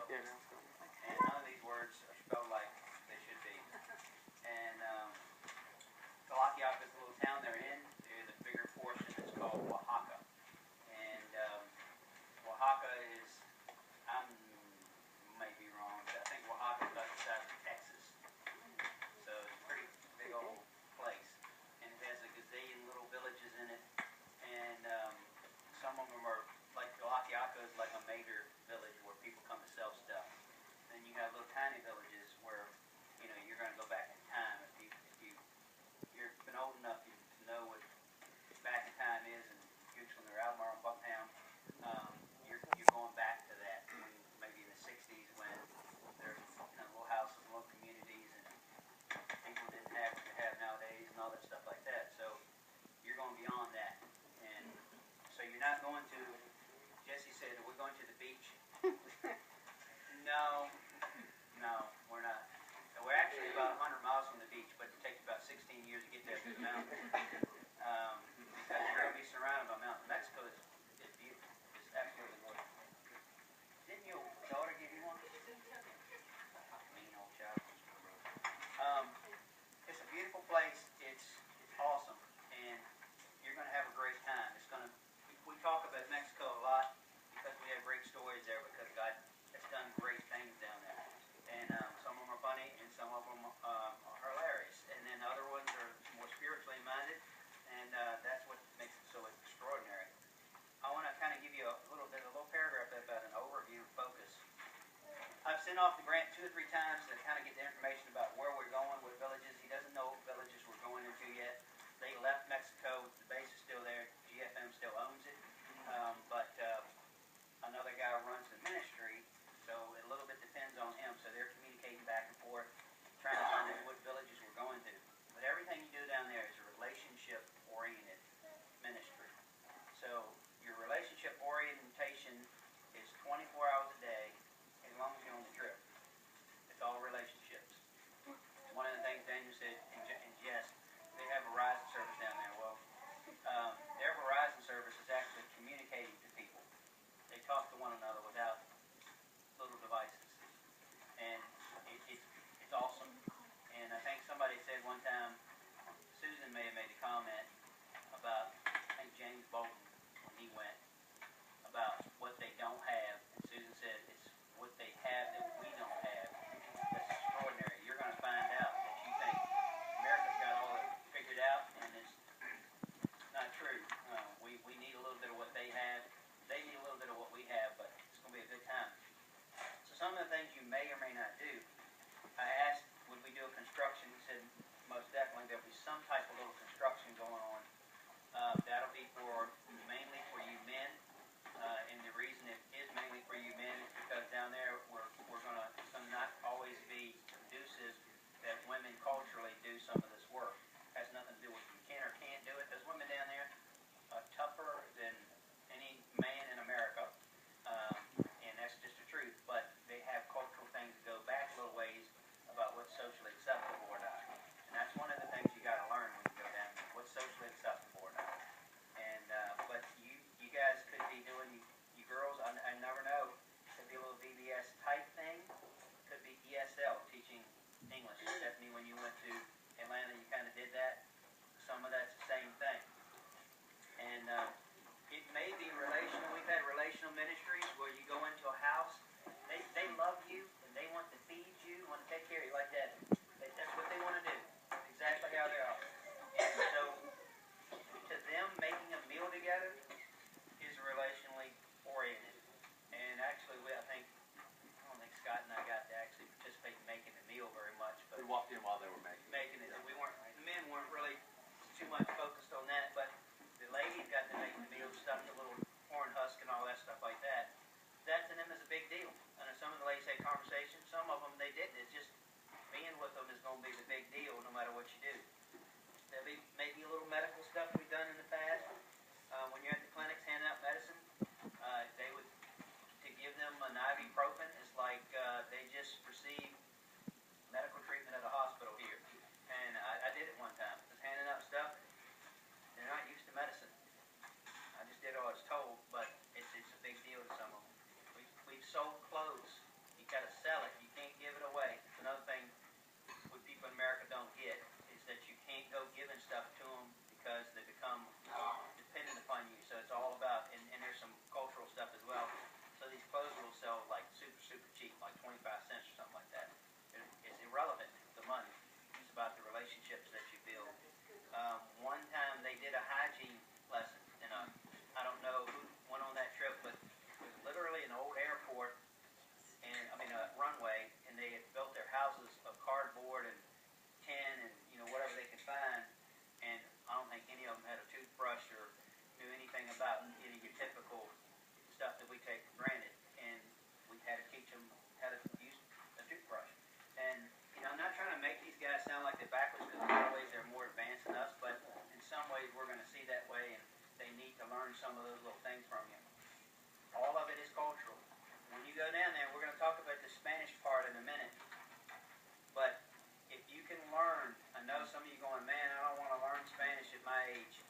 Yeah, now it's going. and none of these words are spelled like they should be. And Oaxaca is a little town they're in. There's a bigger portion that's called Oaxaca. And Oaxaca is, I may be wrong, but I think Oaxaca is about the size of Texas. So it's a pretty big old place. And it has a gazillion little villages in it. And some of them are, like Oaxaca is like a major village where people come to sell stuff. Then you have little tiny villages where, you know, you're going to go back in time. You've been old enough to know what back in time is, and usually when they're out in Bucktown, you're going back to that, when, maybe in the 60s, when there's, you know, little houses, little communities, and people didn't have what you have nowadays and all that stuff like that. So you're going beyond that. And so you're not going to, Jesse said, are we going to the beach? No, we're not. We're actually about 100 miles from the beach, but it takes about 16 years to get there through the mountains. Because you're going to be surrounded by mountains. Mexico is beautiful. It's absolutely gorgeous. Didn't your daughter give you one? Mean old child. It's a beautiful place. It's awesome, and you're going to have a great time. It's going to. We talk about Mexico a lot because we have great stories there, because God has done great things down there. And some of them are funny, and some of them are hilarious. And then other ones are more spiritually minded, and that's what makes it so extraordinary. I want to kind of give you a little paragraph about an overview focus. I've sent off to Grant 2 or 3 times to kind of get the information about where we're going, what villages. He doesn't know what villages we're going into yet. They left Mexico. The base is still there. GFM still owns it. But another guy runs the ministry, so it a little bit depends on him. So they're communicating back and forth, trying to find out what villages we're going to. But everything you do down there is a relationship-oriented ministry. So your relationship orientation is 24 hours a day as long as you're on the trip. It's all relationships. One of the things Daniel said in jest, they have a Verizon service down there. Well, their Verizon service is actually communicating to people. They talk to one another without little devices. And it's awesome. And I think somebody said one time, Susan may have made a comment about, I think James Bolton, when he went, about what they don't have. And Susan said, it's what they have that we don't have. That's extraordinary. You're going to find out that you think America's got all it figured out, and it's not true. We need a little bit of what they have. They need a little bit of what we have, but it's going to be a good time. So some of the things you may or may not do. I asked, would we do a construction? He said, most definitely there'll be some type of little construction going on. That'll be mainly for you men. And the reason it is mainly for you men is because down there we're going to not always be conducive that women culturally do some of this work. It has nothing to do with you can or can't do it. There's women down there tougher than any man in America, and that's just the truth. But they have cultural things that go back a little ways about what's socially acceptable or not. And that's one of the things you got to learn when you go down there, what's socially acceptable or not. And but you guys could be doing, you girls, I never know, could be a little VBS type thing, could be ESL, teaching English. Stephanie, when you went to Atlanta, you kind of did that. Some of that's the same thing. And it may be relational. We've had relational ministries where you go into a house, they love you, and they want to feed you, want to take care of you like that. That's what they want to do. That's exactly how they are. And so, to them, making a meal together is relationally oriented. And actually, I don't think Scott and I got to actually participate in making the meal very much. But we walked in while they were making it. The men weren't really too much focused on that, but the ladies got to make the meal, stuff the little corn husk and all that stuff like that. That to them is a big deal. And some of the ladies had conversations. Some of them they didn't. It's just being with them is going to be the big deal no matter what you do. There'll be maybe a little medical stuff we've done in the past. When you're at the clinics handing out medicine, they would, to give them an ibuprofen, it's like they just received medical treatment at a hospital here. And I did it one time. Just handing out stuff. They're not used to medicine. I just did what I was told, but it's a big deal to some of them. We've sold clothes. You we take for granted, and we had to teach them how to use a toothbrush. And I'm not trying to make these guys sound like they're backwards, because in a lot of ways they're more advanced than us, but in some ways we're going to see that way, and they need to learn some of those little things from you. All of it is cultural. When you go down there, we're going to talk about the Spanish part in a minute, but if you can learn, I know some of you going, man, I don't want to learn Spanish at my age.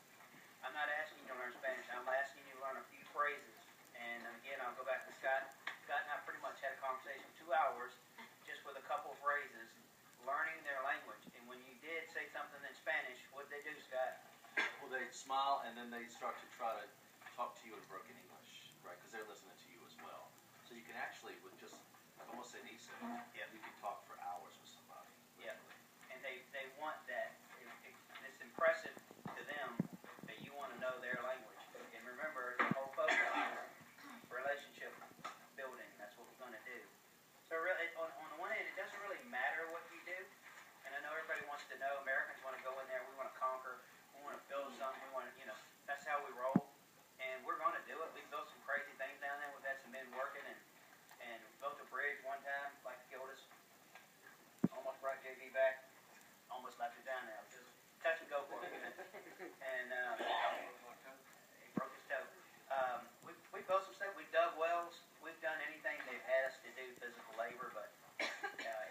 I'm not asking you to learn Spanish. I'm asking you to learn a few phrases. And again, I'll go back to Scott. Scott and I pretty much had a conversation 2 hours just with a couple of phrases, learning their language. And when you did say something in Spanish, what did they do, Scott? Well, they smile and then they start to try to talk to you in broken English, right? Because they're listening to you as well. So you can actually, with just, como se dice, Yep. you can talk for hours with somebody. Yeah. And they want that. It's impressive to them that you want to know their language. And remember, the whole focus is relationship building. That's what we're going to do. So really, on the one hand, it doesn't really matter what you do. And I know everybody wants to know. Americans want to go in there. We want to conquer. We want to build something. We want to, that's how we roll. And we're going to do it. We've built some crazy things down there. We've had some men working and built a bridge one time, like killed us. Almost brought JB back. Almost left it down now. Just touch and go for it. And he broke his toe. We built some stuff. We've dug wells. We've done anything they've had us to do, physical labor, but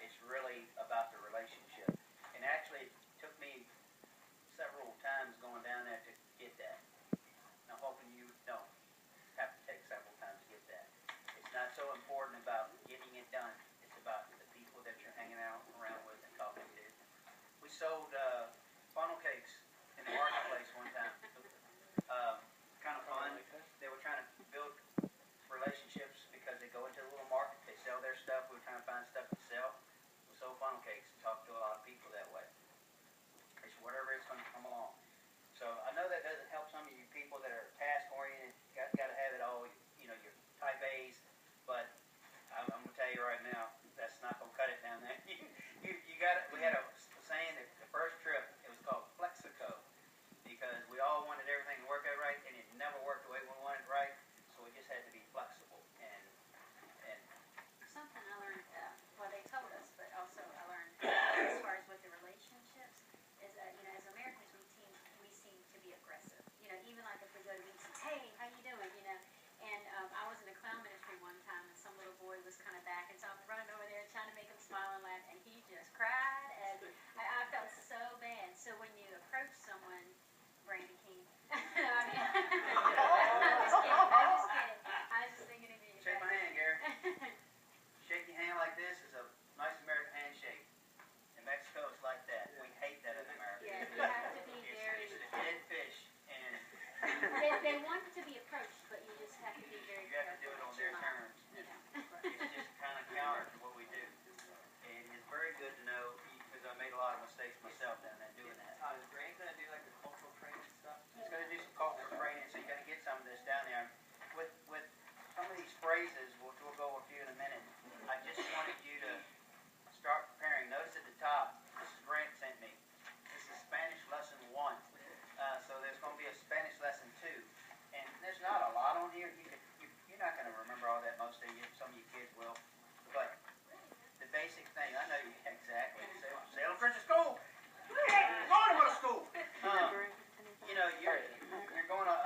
it's really about the relationship. And actually, it took me several times going down there to get that. And I'm hoping you don't have to take several times to get that. It's not so important about getting it done. It's about the people that you're hanging out around with and talking to. We sold funnel cakes in the marketplace one time. Kind of fun. They were trying to build relationships because they go into a little market, they sell their stuff. We were trying to find stuff to sell. We sold funnel cakes and talked to a lot of people that way. It's whatever it's going to come along. So I know that doesn't help some of you people that are task oriented. Got to have it all. Your type A's. But I'm going to tell you right now, that's not going to cut it down there. you got it. We had a saying that the first trip, it was called Flexico, because we all wanted everything to work out right, and it never worked the way we wanted it right. So we just had to be flexible. And something I learned, well, they told us, but also I learned as far as with the relationships is that as Americans we seem to be aggressive. Even like if we go to meetings, hey, how you doing? And I was in a clown ministry one time, and some little boy was kind of back, and so I'm running over there trying to make him smile and laugh, and he just cried, and I felt so bad. So when you approach someone, Brandon King, I mean, I'm just kidding. I was just thinking of you. shake my hand, Gary. Shake your hand like this is a nice American handshake. In Mexico, it's like that. We hate that in America. Yeah, you have to be very. It's a dead fish, and They want to be approached, but you just have to be very you have to do it on their terms. It's just kind of counter to what we do. And it's very good to know, because I made a lot of mistakes myself down there doing that. Is Grant going to do like the cultural training stuff? He's going to do some cultural training, so you got to get some of this down there. With some of these phrases, which we'll go over a few in a minute, I just wanted you to start preparing. Notice at the top, this is Grant sent me. This is Spanish lesson 1. So there's going to be a Spanish lesson 2. And there's not a lot on here. You're not going to remember all that, most of you. Some of you kids will. But the basic thing, I know you exactly. Salem Christian School! Hey, going to go to school! You're going to,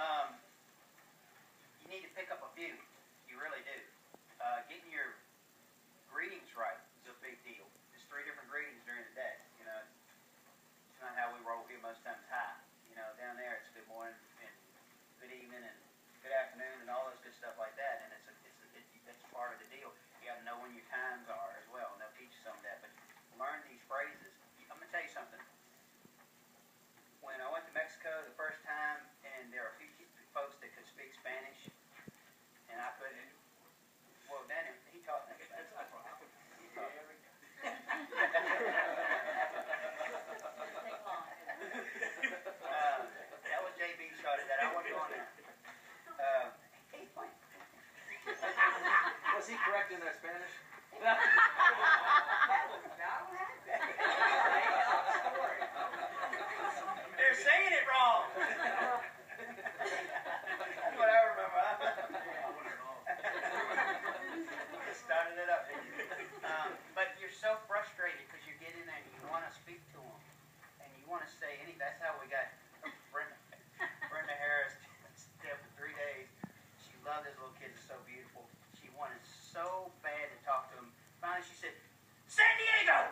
you need to pick up a few. You really do. Getting your greetings right is a big deal. There's 3 different greetings during the day. It's not how we roll here most times. Hi. Down there it's good morning and good evening and good afternoon and all those good stuff like that. And it's part of the deal. You got to know when your times are as well. And they'll teach you some of that. But learn these phrases. I'm going to tell you something. When I went to Mexico the first time, and there were a few folks that could speak Spanish, and I couldn't. Well, Danny, he taught me about it. He taught me. That was JB started that. I wasn't on there. Was he correct in their Spanish? They're saying it wrong. That's what I remember. love those little kids. They're so beautiful. She wanted so bad to talk to them. Finally, she said, "San Diego!"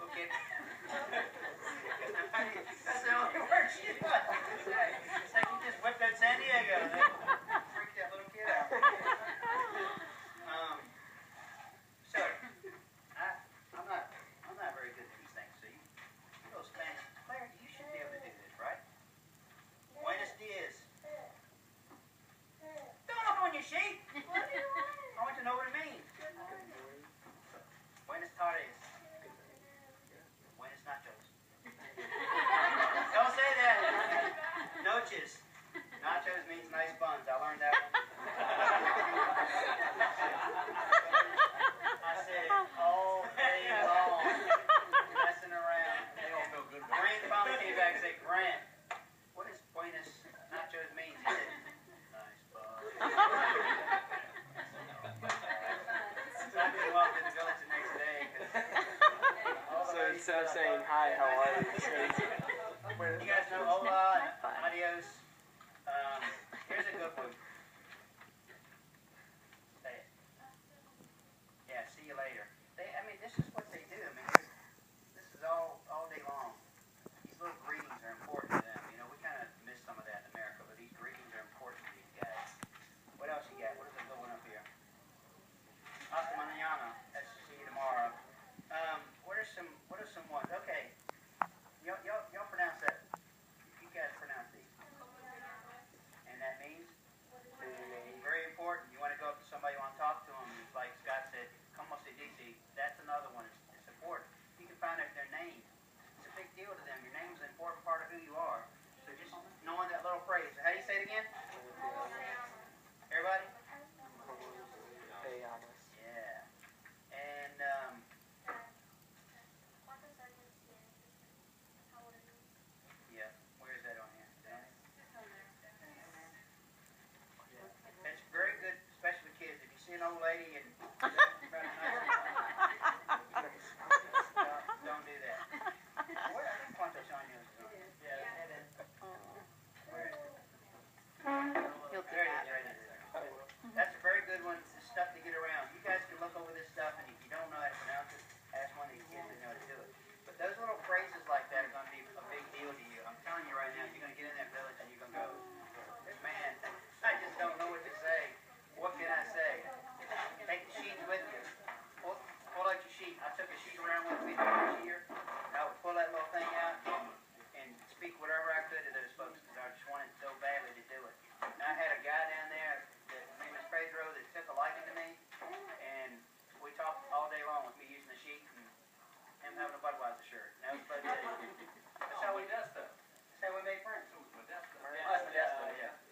Okay. That's the only word she knew. It's like you just whipped out San Diego. That freaked that little kid out. So, I'm not very good at these things. So you know Spanish. Claire, you should be able to do this, right? Buenos dias. Don't look on your sheet. I want to know what it means. Buenas tardes. Buenas nachos. Don't say that. Noches. Nachos means nice buns. I learned that one. I said it all day long. Messing around. They don't feel good. Grant finally came back and said, "Grant, what does buenas nachos mean?" He said, "Nice buns." So I couldn't walk in the village the next day. So instead of saying, "Hi, how are you?" You guys know hola and adios. Here's a good one. Say it. Yeah, see you later. This is what they do. This is all day long. These little greetings are important to them. You know, we kind of miss some of that in America, but these greetings are important to these guys. What else you got? What is a good one up here? Hasta mañana. That's see you tomorrow. What are some ones? Okay. Y'all pronounce that. You guys pronounce these. And that means? Very important. You want to go up to somebody, you want to talk to them. It's like Scott said, como se dice. That's another one. It's important. You can find out their name. It's a big deal to them. Your name's an important part of who you are. So just knowing that little phrase. How do you say it again? Everybody? Yeah. And, yeah, where is that on here? That's very good, especially with kids. If you see an old lady and don't do that. Where I think Cuántos años is on. Yeah, where is it? There it is, right there. That's a very good one. It's stuff to get around. You guys can look over this stuff, and if you don't know how to pronounce it, ask one of these kids that know how to do it. But those little phrases like that are going to be a big deal to you. I'm telling you right now, you're going to get in that village and you're going to go, "Man, I just don't know what to say. What can I say?" Take the sheets with you. Pull out your sheet. I took a sheet around with me this year. I would pull that little thing out and speak whatever I could to those folks because I just wanted so badly to do it. And I had a guy down there, his name is Pedro, that took a liking to me, and we talked all day long with me using the sheet and him having a Budweiser shirt. And that was about it. That's how we did stuff. That's how we made friends. Modesto,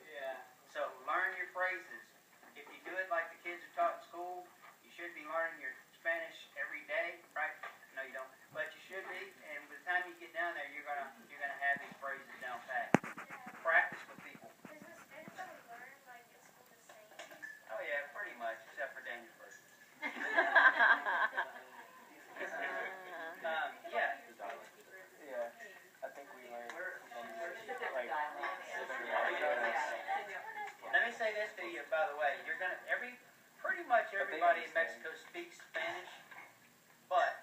yeah. So learn your phrases. If you do it like the kids are taught in school, you should be learning your Spanish every day, right? No, you don't. But you should be, and by the time you get down there, you're gonna have these phrases down pat. Practice with people. Oh yeah, pretty much, except for Daniel's verses. Yeah, I think we learned Let me say this to you, by the way. You're gonna pretty much everybody in Mexico speaks Spanish, but